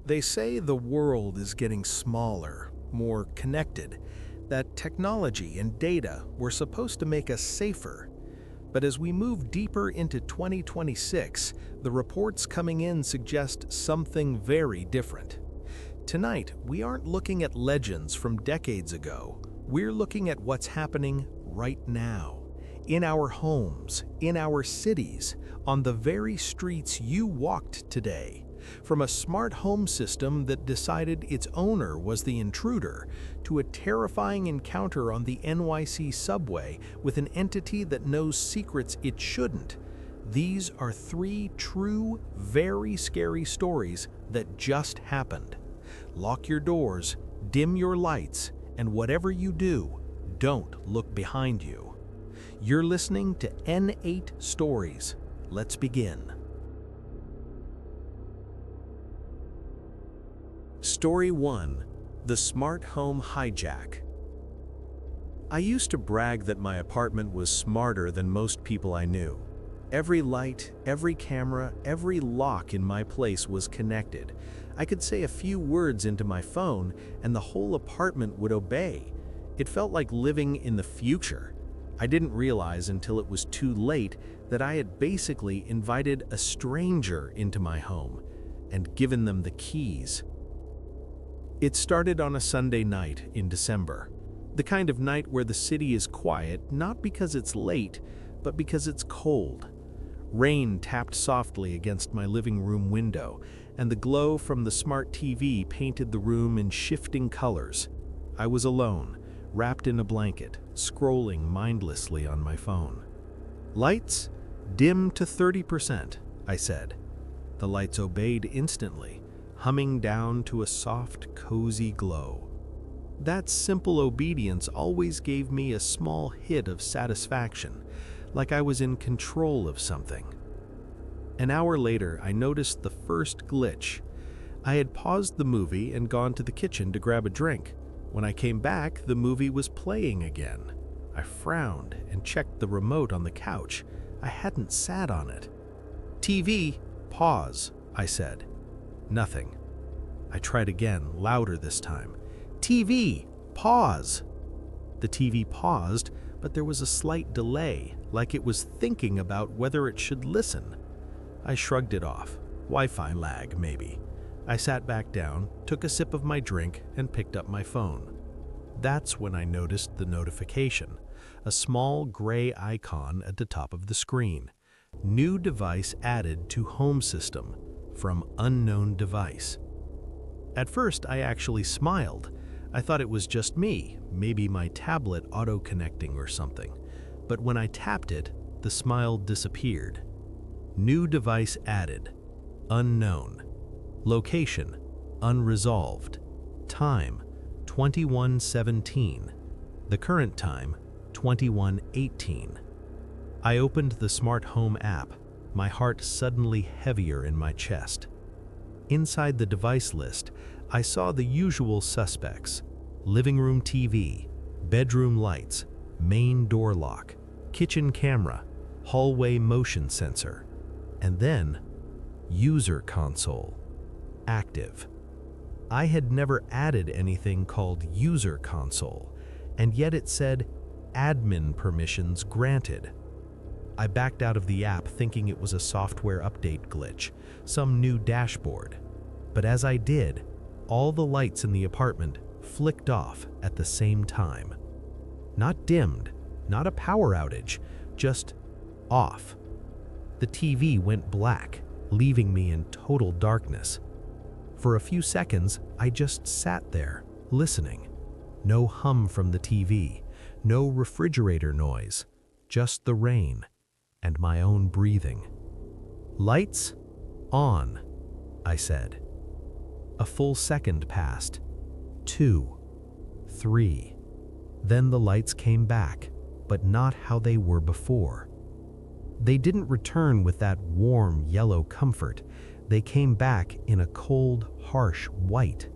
They say the world is getting smaller, more connected, that technology and data were supposed to make us safer. But as we move deeper into 2026, the reports coming in suggest something very different. Tonight, we aren't looking at legends from decades ago. We're looking at what's happening right now. In our homes, in our cities, on the very streets you walked today. From a smart home system that decided its owner was the intruder, to a terrifying encounter on the NYC subway with an entity that knows secrets it shouldn't. These are three true, very scary stories that just happened. Lock your doors, dim your lights, and whatever you do, don't look behind you. You're listening to N8 Stories. Let's begin. Story 1. The Smart Home Hijack. I used to brag that my apartment was smarter than most people I knew. Every light, every camera, every lock in my place was connected. I could say a few words into my phone and the whole apartment would obey. It felt like living in the future. I didn't realize until it was too late that I had basically invited a stranger into my home and given them the keys. It started on a Sunday night in December, the kind of night where the city is quiet not because it's late, but because it's cold. Rain tapped softly against my living room window, and the glow from the smart TV painted the room in shifting colors. I was alone, wrapped in a blanket, scrolling mindlessly on my phone. "Lights, dim to 30%, I said. The lights obeyed instantly, humming down to a soft, cozy glow. That simple obedience always gave me a small hit of satisfaction, like I was in control of something. An hour later, I noticed the first glitch. I had paused the movie and gone to the kitchen to grab a drink. When I came back, the movie was playing again. I frowned and checked the remote on the couch. I hadn't sat on it. "TV, pause," I said. Nothing. I tried again, louder this time. "TV, pause." The TV paused, but there was a slight delay, like it was thinking about whether it should listen. I shrugged it off. Wi-Fi lag, maybe. I sat back down, took a sip of my drink, and picked up my phone. That's when I noticed the notification, a small gray icon at the top of the screen. New device added to home system. From unknown device. At first, I actually smiled. I thought it was just me, maybe my tablet auto-connecting or something. But when I tapped it, the smile disappeared. New device added. Unknown. Location, unresolved. Time, 21:17. The current time, 21:18. I opened the smart home app, my heart suddenly heavier in my chest. Inside the device list, I saw the usual suspects: living room TV, bedroom lights, main door lock, kitchen camera, hallway motion sensor, and then user console, active. I had never added anything called user console, and yet it said admin permissions granted. I backed out of the app thinking it was a software update glitch, some new dashboard. But as I did, all the lights in the apartment flicked off at the same time. Not dimmed, not a power outage, just off. The TV went black, leaving me in total darkness. For a few seconds, I just sat there, listening. No hum from the TV, no refrigerator noise, just the rain and my own breathing. "Lights on," I said. A full second passed. 2, 3. Then the lights came back, but not how they were before. They didn't return with that warm yellow comfort. They came back in a cold, harsh white,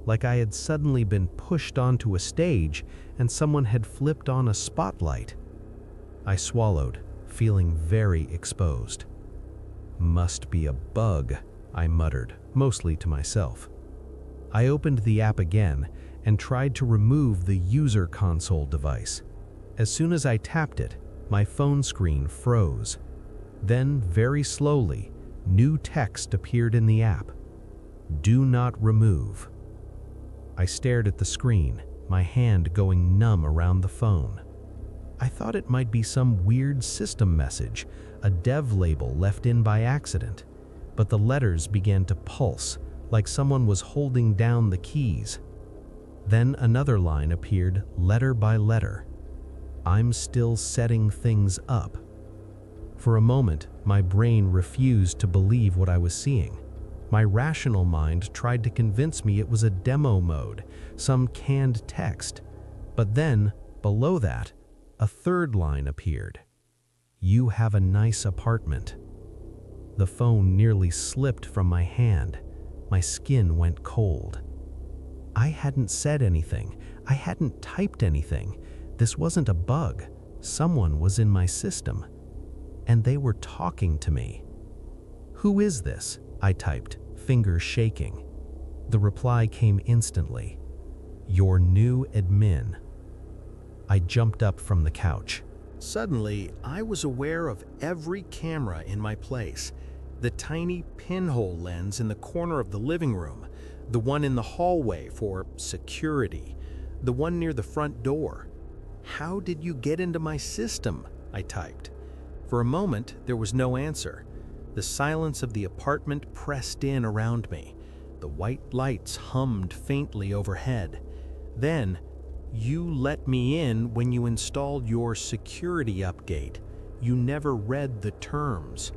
like I had suddenly been pushed onto a stage and someone had flipped on a spotlight. I swallowed, feeling very exposed. "Must be a bug," I muttered, mostly to myself. I opened the app again and tried to remove the user console device. As soon as I tapped it, my phone screen froze. Then, very slowly, new text appeared in the app. Do not remove. I stared at the screen, my hand going numb around the phone. I thought it might be some weird system message, a dev label left in by accident, but the letters began to pulse, like someone was holding down the keys. Then another line appeared letter by letter. I'm still setting things up. For a moment, my brain refused to believe what I was seeing. My rational mind tried to convince me it was a demo mode, some canned text. But then, below that, a third line appeared. You have a nice apartment. The phone nearly slipped from my hand. My skin went cold. I hadn't said anything. I hadn't typed anything. This wasn't a bug. Someone was in my system. And they were talking to me. Who is this? I typed, fingers shaking. The reply came instantly. Your new admin. I jumped up from the couch. Suddenly, I was aware of every camera in my place. The tiny pinhole lens in the corner of the living room, the one in the hallway for security, the one near the front door. How did you get into my system? I typed. For a moment, there was no answer. The silence of the apartment pressed in around me. The white lights hummed faintly overhead. Then, you let me in when you installed your security update. You never read the terms.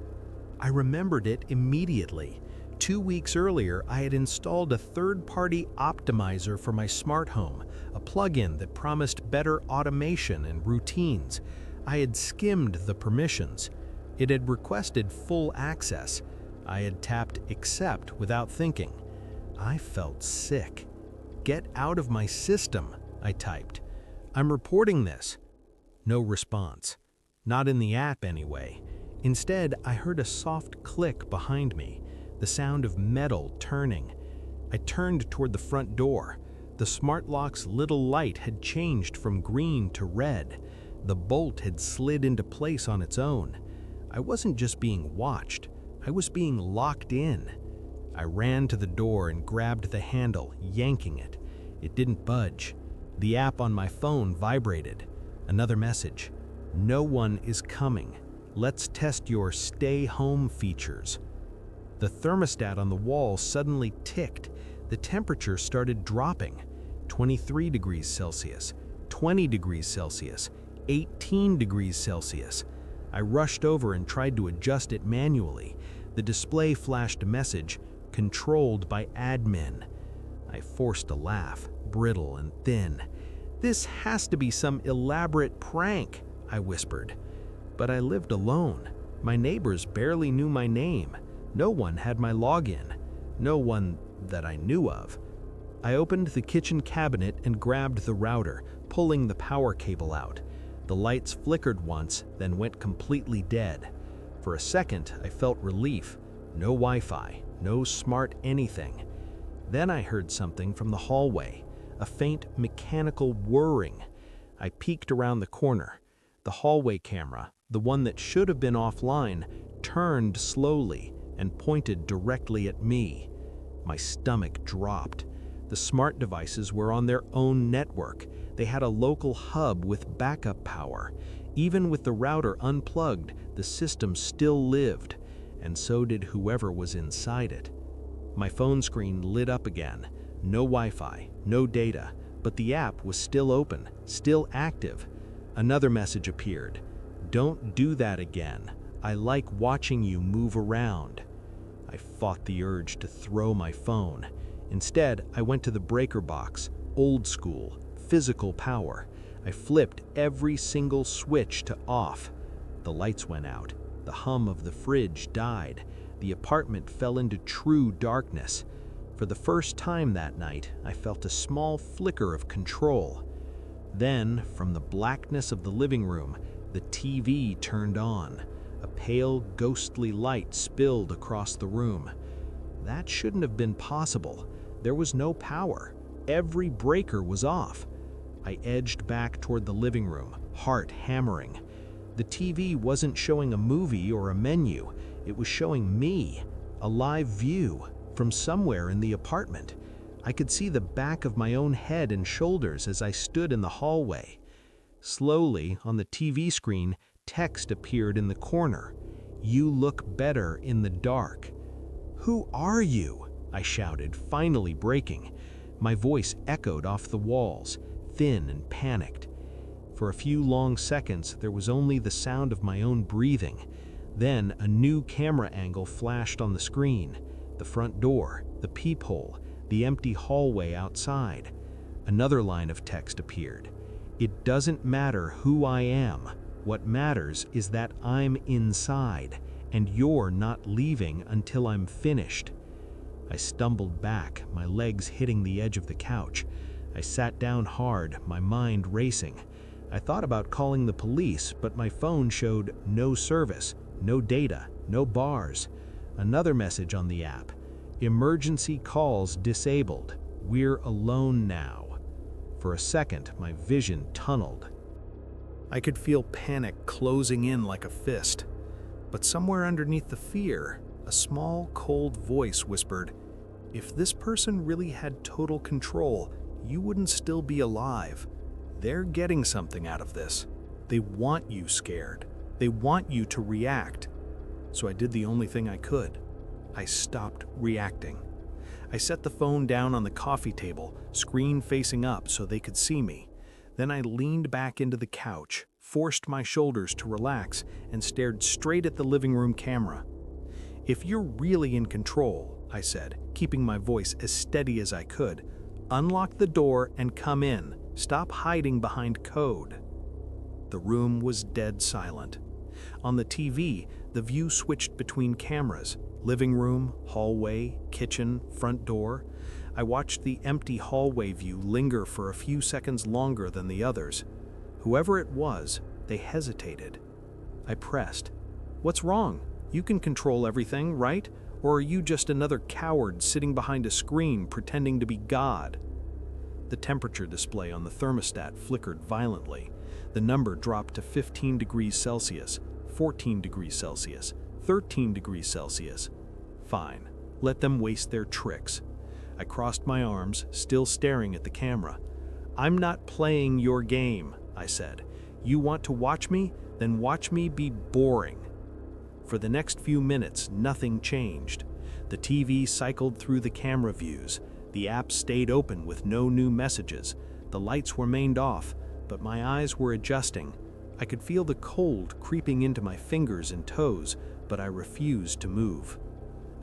I remembered it immediately. 2 weeks earlier, I had installed a third-party optimizer for my smart home, a plugin that promised better automation and routines. I had skimmed the permissions. It had requested full access. I had tapped accept without thinking. I felt sick. Get out of my system, I typed. I'm reporting this. No response. Not in the app anyway. Instead, I heard a soft click behind me, the sound of metal turning. I turned toward the front door. The smart lock's little light had changed from green to red. The bolt had slid into place on its own. I wasn't just being watched, I was being locked in. I ran to the door and grabbed the handle, yanking it. It didn't budge. The app on my phone vibrated. Another message. No one is coming. Let's test your stay home features. The thermostat on the wall suddenly ticked. The temperature started dropping. 23 degrees Celsius, 20 degrees Celsius, 18 degrees Celsius. I rushed over and tried to adjust it manually. The display flashed a message, controlled by admin. I forced a laugh, brittle and thin. This has to be some elaborate prank, I whispered. But I lived alone. My neighbors barely knew my name. No one had my login. No one that I knew of. I opened the kitchen cabinet and grabbed the router, pulling the power cable out. The lights flickered once, then went completely dead. For a second, I felt relief. No Wi-Fi, no smart anything. Then I heard something from the hallway, a faint mechanical whirring. I peeked around the corner. The hallway camera, the one that should have been offline, turned slowly and pointed directly at me. My stomach dropped. The smart devices were on their own network. They had a local hub with backup power. Even with the router unplugged, the system still lived, and so did whoever was inside it. My phone screen lit up again. No Wi-Fi, no data, but the app was still open, still active. Another message appeared. Don't do that again. I like watching you move around. I fought the urge to throw my phone. Instead, I went to the breaker box, old school, physical power. I flipped every single switch to off. The lights went out. The hum of the fridge died. The apartment fell into true darkness. For the first time that night, I felt a small flicker of control. Then, from the blackness of the living room, the TV turned on. A pale, ghostly light spilled across the room. That shouldn't have been possible. There was no power. Every breaker was off. I edged back toward the living room, heart hammering. The TV wasn't showing a movie or a menu. It was showing me, a live view, from somewhere in the apartment. I could see the back of my own head and shoulders as I stood in the hallway. Slowly, on the TV screen, text appeared in the corner. "You look better in the dark." "Who are you?" I shouted, finally breaking. My voice echoed off the walls, thin and panicked. For a few long seconds, there was only the sound of my own breathing. Then a new camera angle flashed on the screen. The front door, the peephole, the empty hallway outside. Another line of text appeared. "It doesn't matter who I am. What matters is that I'm inside, and you're not leaving until I'm finished." I stumbled back, my legs hitting the edge of the couch. I sat down hard, my mind racing. I thought about calling the police, but my phone showed no service, no data, no bars. Another message on the app: "Emergency calls disabled. We're alone now." For a second, my vision tunneled. I could feel panic closing in like a fist. But somewhere underneath the fear, a small, cold voice whispered, "If this person really had total control, you wouldn't still be alive. They're getting something out of this. They want you scared. They want you to react." So I did the only thing I could. I stopped reacting. I set the phone down on the coffee table, screen facing up so they could see me. Then I leaned back into the couch, forced my shoulders to relax, and stared straight at the living room camera. "If you're really in control," I said, keeping my voice as steady as I could, "unlock the door and come in. Stop hiding behind code." The room was dead silent. On the TV, the view switched between cameras: living room, hallway, kitchen, front door. I watched the empty hallway view linger for a few seconds longer than the others. Whoever it was, they hesitated. I pressed. "What's wrong? You can control everything, right? Or are you just another coward sitting behind a screen pretending to be God?" The temperature display on the thermostat flickered violently. The number dropped to 15 degrees Celsius, 14 degrees Celsius, 13 degrees Celsius. Fine, let them waste their tricks. I crossed my arms, still staring at the camera. "I'm not playing your game," I said. "You want to watch me? Then watch me be boring." For the next few minutes, nothing changed. The TV cycled through the camera views. The app stayed open with no new messages. The lights remained off, but my eyes were adjusting. I could feel the cold creeping into my fingers and toes, but I refused to move.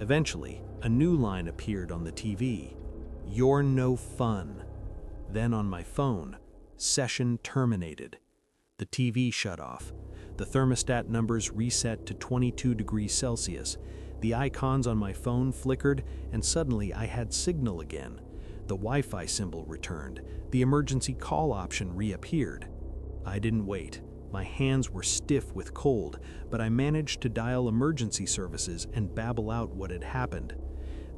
Eventually, a new line appeared on the TV. "You're no fun." Then on my phone, "Session terminated." The TV shut off. The thermostat numbers reset to 22 degrees Celsius. The icons on my phone flickered, and suddenly I had signal again. The Wi-Fi symbol returned. The emergency call option reappeared. I didn't wait. My hands were stiff with cold, but I managed to dial emergency services and babble out what had happened.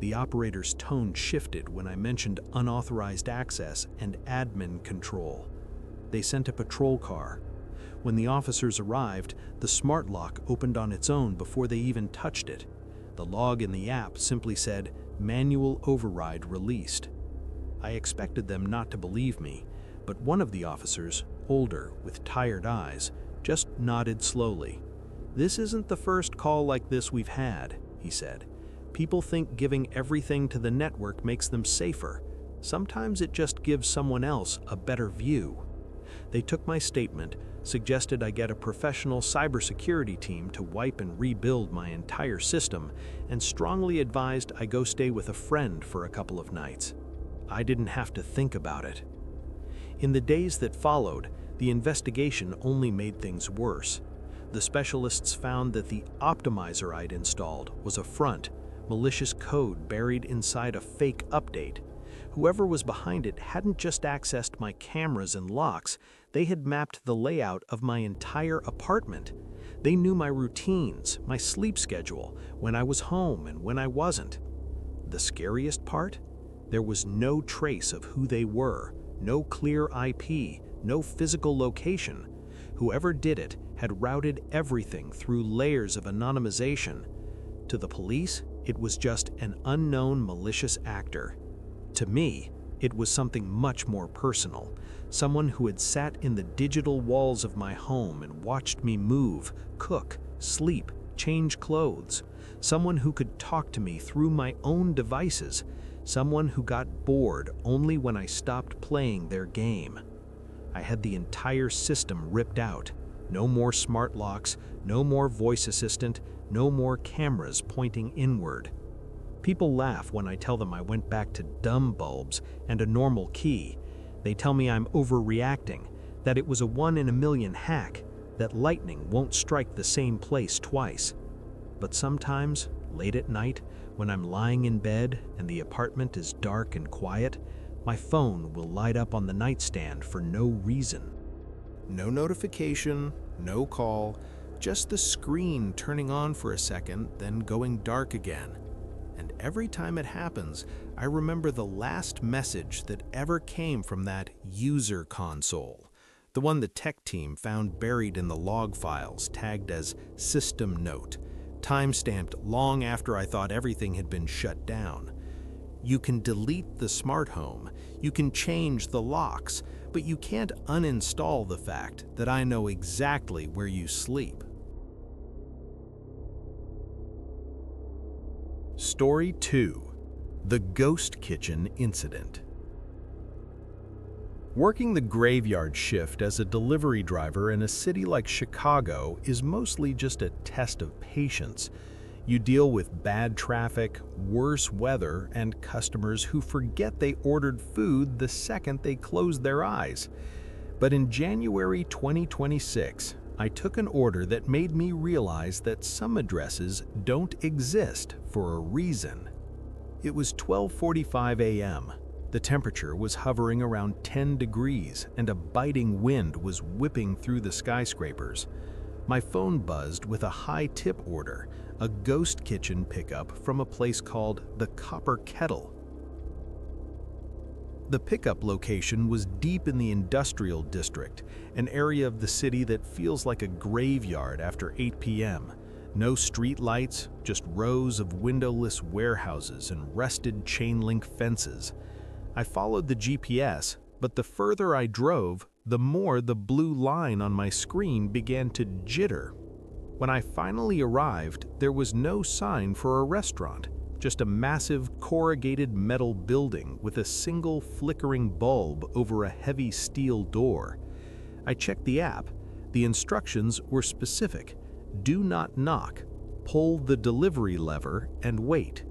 The operator's tone shifted when I mentioned unauthorized access and admin control. They sent a patrol car. When the officers arrived, the smart lock opened on its own before they even touched it. The log in the app simply said, "Manual override released." I expected them not to believe me, but one of the officers, older, with tired eyes, just nodded slowly. "This isn't the first call like this we've had," he said. "People think giving everything to the network makes them safer. Sometimes it just gives someone else a better view." They took my statement, suggested I get a professional cybersecurity team to wipe and rebuild my entire system, and strongly advised I go stay with a friend for a couple of nights. I didn't have to think about it. In the days that followed, the investigation only made things worse. The specialists found that the optimizer I'd installed was a front, malicious code buried inside a fake update. Whoever was behind it hadn't just accessed my cameras and locks, they had mapped the layout of my entire apartment. They knew my routines, my sleep schedule, when I was home and when I wasn't. The scariest part? There was no trace of who they were, no clear IP, no physical location. Whoever did it had routed everything through layers of anonymization. To the police, it was just an unknown malicious actor. To me, it was something much more personal, someone who had sat in the digital walls of my home and watched me move, cook, sleep, change clothes, someone who could talk to me through my own devices, someone who got bored only when I stopped playing their game. I had the entire system ripped out. No more smart locks, no more voice assistant, no more cameras pointing inward. People laugh when I tell them I went back to dumb bulbs and a normal key. They tell me I'm overreacting, that it was a 1 in a million hack, that lightning won't strike the same place twice. But sometimes, late at night, when I'm lying in bed and the apartment is dark and quiet, my phone will light up on the nightstand for no reason. No notification, no call, just the screen turning on for a second, then going dark again. And every time it happens, I remember the last message that ever came from that user console, the one the tech team found buried in the log files tagged as system note, time-stamped long after I thought everything had been shut down. You can delete the smart home, you can change the locks, but you can't uninstall the fact that I know exactly where you sleep. Story 2: The Ghost Kitchen Incident. Working the graveyard shift as a delivery driver in a city like Chicago is mostly just a test of patience. You deal with bad traffic, worse weather, and customers who forget they ordered food the second they close their eyes. But in January 2026, I took an order that made me realize that some addresses don't exist for a reason. It was 12:45 a.m. The temperature was hovering around 10 degrees and a biting wind was whipping through the skyscrapers. My phone buzzed with a high tip order, a ghost kitchen pickup from a place called the Copper Kettle. The pickup location was deep in the industrial district, an area of the city that feels like a graveyard after 8 p.m. No street lights, just rows of windowless warehouses and rusted chain-link fences. I followed the GPS, but the further I drove, the more the blue line on my screen began to jitter. When I finally arrived, there was no sign for a restaurant, just a massive corrugated metal building with a single flickering bulb over a heavy steel door. I checked the app. The instructions were specific. Do not knock. Pull the delivery lever and wait.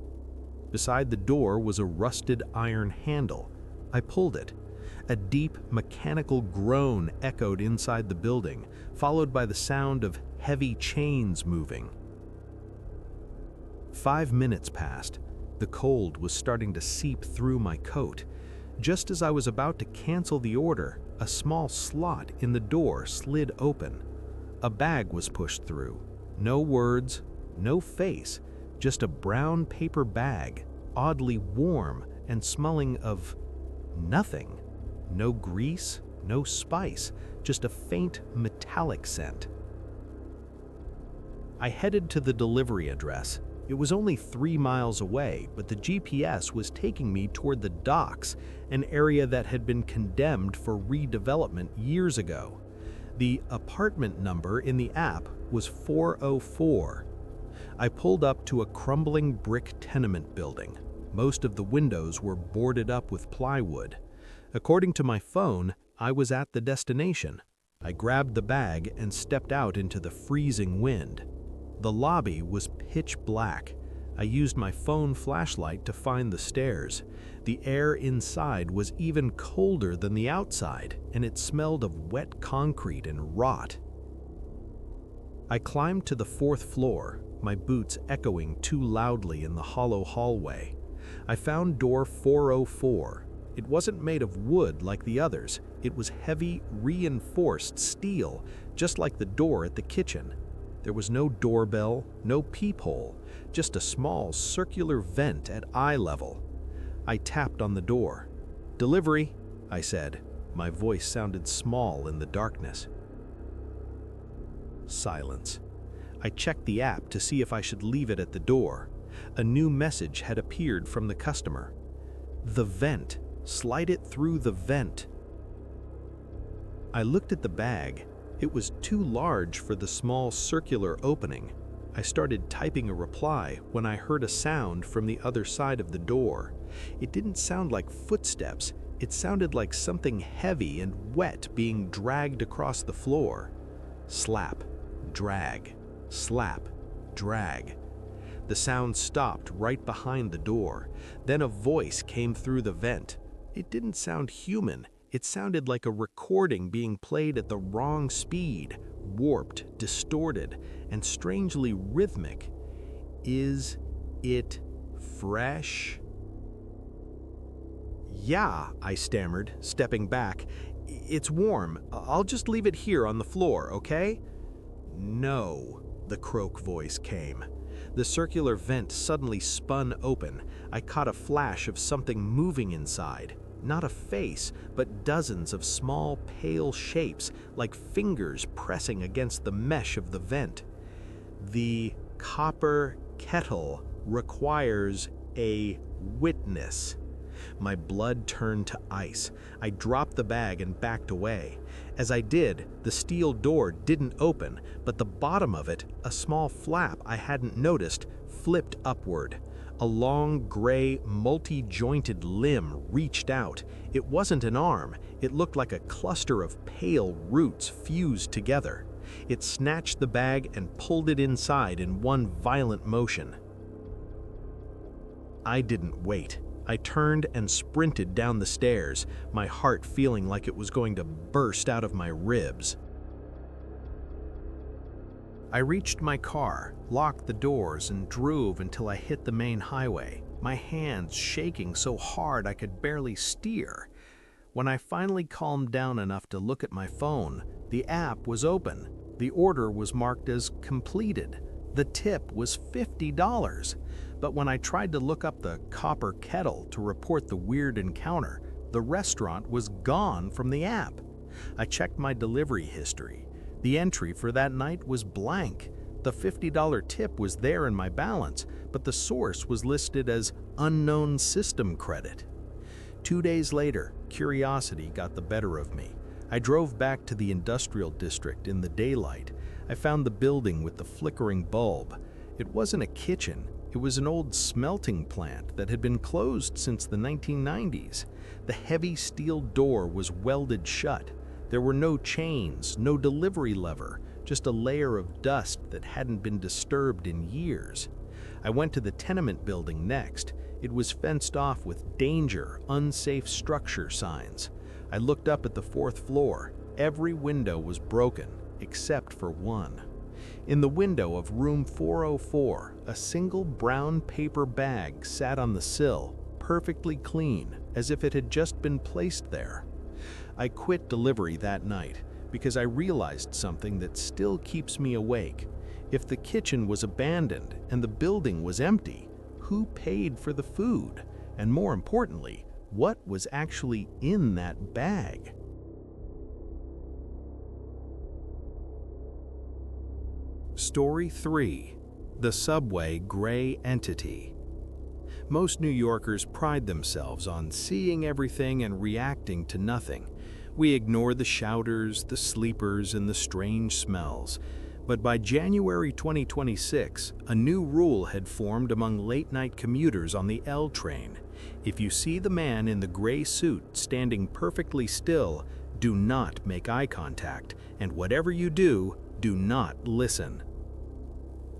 Beside the door was a rusted iron handle. I pulled it. A deep mechanical groan echoed inside the building, followed by the sound of heavy chains moving. 5 minutes passed. The cold was starting to seep through my coat. Just as I was about to cancel the order, a small slot in the door slid open. A bag was pushed through. No words, no face, just a brown paper bag, oddly warm and smelling of nothing. No grease, no spice, just a faint metallic scent. I headed to the delivery address. It was only 3 miles away, but the GPS was taking me toward the docks, an area that had been condemned for redevelopment years ago. The apartment number in the app was 404. I pulled up to a crumbling brick tenement building. Most of the windows were boarded up with plywood. According to my phone, I was at the destination. I grabbed the bag and stepped out into the freezing wind. The lobby was pitch black. I used my phone flashlight to find the stairs. The air inside was even colder than the outside, and it smelled of wet concrete and rot. I climbed to the 4th floor, my boots echoing too loudly in the hollow hallway. I found door 404. It wasn't made of wood like the others. It was heavy, reinforced steel, just like the door at the kitchen. There was no doorbell, no peephole, just a small circular vent at eye level. I tapped on the door. "Delivery," I said. My voice sounded small in the darkness. Silence. I checked the app to see if I should leave it at the door. A new message had appeared from the customer. "The vent. Slide it through the vent." I looked at the bag. It was too large for the small circular opening. I started typing a reply when I heard a sound from the other side of the door. It didn't sound like footsteps. It sounded like something heavy and wet being dragged across the floor. Slap, drag, slap, drag. The sound stopped right behind the door. Then a voice came through the vent. It didn't sound human. It sounded like a recording being played at the wrong speed, warped, distorted, and strangely rhythmic. "Is it fresh?" "Yeah," I stammered, stepping back. "It's warm. I'll just leave it here on the floor, okay?" "No," the croak voice came. The circular vent suddenly spun open. I caught a flash of something moving inside. Not a face, but dozens of small, pale shapes, like fingers pressing against the mesh of the vent. "The copper kettle requires a witness." My blood turned to ice. I dropped the bag and backed away. As I did, the steel door didn't open, but the bottom of it, a small flap I hadn't noticed, flipped upward. A long, gray, multi-jointed limb reached out. It wasn't an arm. It looked like a cluster of pale roots fused together. It snatched the bag and pulled it inside in one violent motion. I didn't wait. I turned and sprinted down the stairs, my heart feeling like it was going to burst out of my ribs. I reached my car, locked the doors, and drove until I hit the main highway, my hands shaking so hard I could barely steer. When I finally calmed down enough to look at my phone, the app was open. The order was marked as completed. The tip was $50. But when I tried to look up the copper kettle to report the weird encounter, the restaurant was gone from the app. I checked my delivery history. The entry for that night was blank. The $50 tip was there in my balance, but the source was listed as unknown system credit. 2 days later, curiosity got the better of me. I drove back to the industrial district in the daylight. I found the building with the flickering bulb. It wasn't a kitchen. It was an old smelting plant that had been closed since the 1990s. The heavy steel door was welded shut. There were no chains, no delivery lever, just a layer of dust that hadn't been disturbed in years. I went to the tenement building next. It was fenced off with danger, unsafe structure signs. I looked up at the 4th floor. Every window was broken, except for one. In the window of room 404, a single brown paper bag sat on the sill, perfectly clean, as if it had just been placed there. I quit delivery that night because I realized something that still keeps me awake. If the kitchen was abandoned and the building was empty, who paid for the food? And more importantly, what was actually in that bag? Story 3. The Subway Gray Entity. Most New Yorkers pride themselves on seeing everything and reacting to nothing. We ignore the shouters, the sleepers, and the strange smells. But by January 2026, a new rule had formed among late-night commuters on the L train. If you see the man in the gray suit standing perfectly still, do not make eye contact, and whatever you do, do not listen.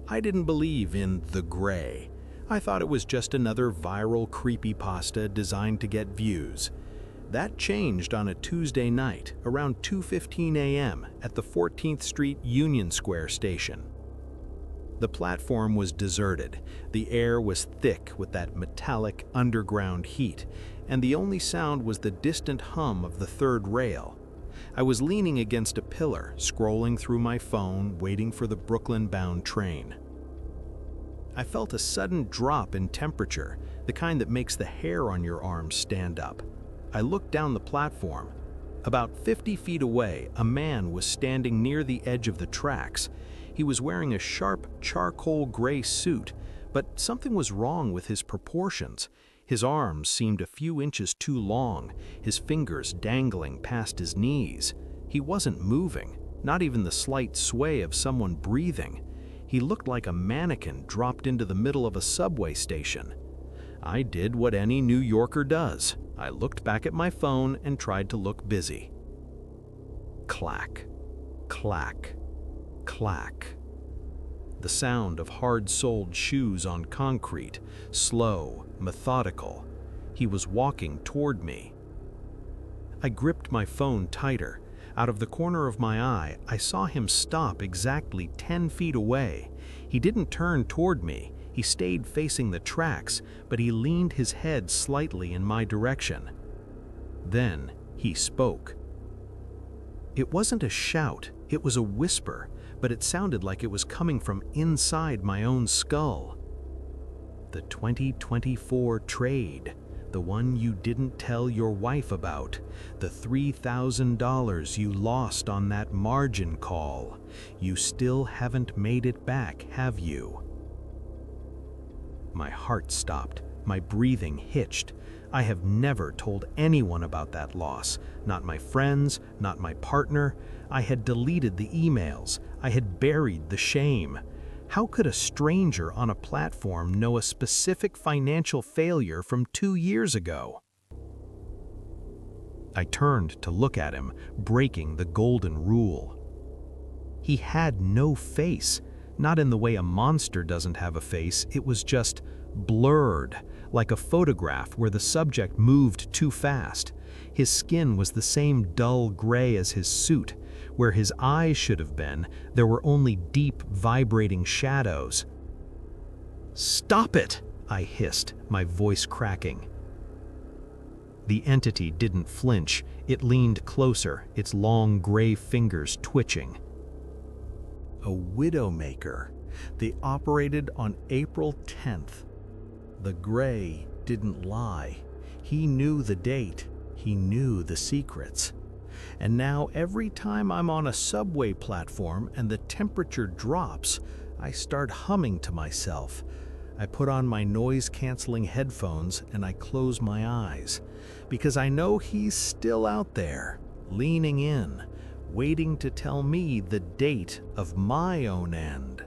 I didn't believe in the gray. I thought it was just another viral creepypasta designed to get views. That changed on a Tuesday night around 2:15 a.m. at the 14th Street Union Square station. The platform was deserted. The air was thick with that metallic underground heat, and the only sound was the distant hum of the third rail. I was leaning against a pillar, scrolling through my phone, waiting for the Brooklyn-bound train. I felt a sudden drop in temperature, the kind that makes the hair on your arms stand up. I looked down the platform. About 50 feet away, a man was standing near the edge of the tracks. He was wearing a sharp, charcoal gray suit, but something was wrong with his proportions. His arms seemed a few inches too long, his fingers dangling past his knees. He wasn't moving, not even the slight sway of someone breathing. He looked like a mannequin dropped into the middle of a subway station. I did what any New Yorker does. I looked back at my phone and tried to look busy. Clack, clack, clack. The sound of hard-soled shoes on concrete, slow, methodical. He was walking toward me. I gripped my phone tighter. Out of the corner of my eye, I saw him stop exactly 10 feet away. He didn't turn toward me. He stayed facing the tracks, but he leaned his head slightly in my direction. Then he spoke. It wasn't a shout, it was a whisper, but it sounded like it was coming from inside my own skull. The 2024 trade, the one you didn't tell your wife about, the $3,000 you lost on that margin call. You still haven't made it back, have you? My heart stopped, my breathing hitched. I have never told anyone about that loss, not my friends, not my partner. I had deleted the emails, I had buried the shame. How could a stranger on a platform know a specific financial failure from 2 years ago? I turned to look at him, breaking the golden rule. He had no face. Not in the way a monster doesn't have a face, it was just blurred, like a photograph where the subject moved too fast. His skin was the same dull gray as his suit. Where his eyes should have been, there were only deep, vibrating shadows. "Stop it!" I hissed, my voice cracking. The entity didn't flinch. It leaned closer, its long gray fingers twitching. A widowmaker. They operated on April 10th. The gray didn't lie. He knew the date. He knew the secrets. And now every time I'm on a subway platform and the temperature drops, I start humming to myself. I put on my noise-canceling headphones and I close my eyes, because I know he's still out there, leaning in, waiting to tell me the date of my own end.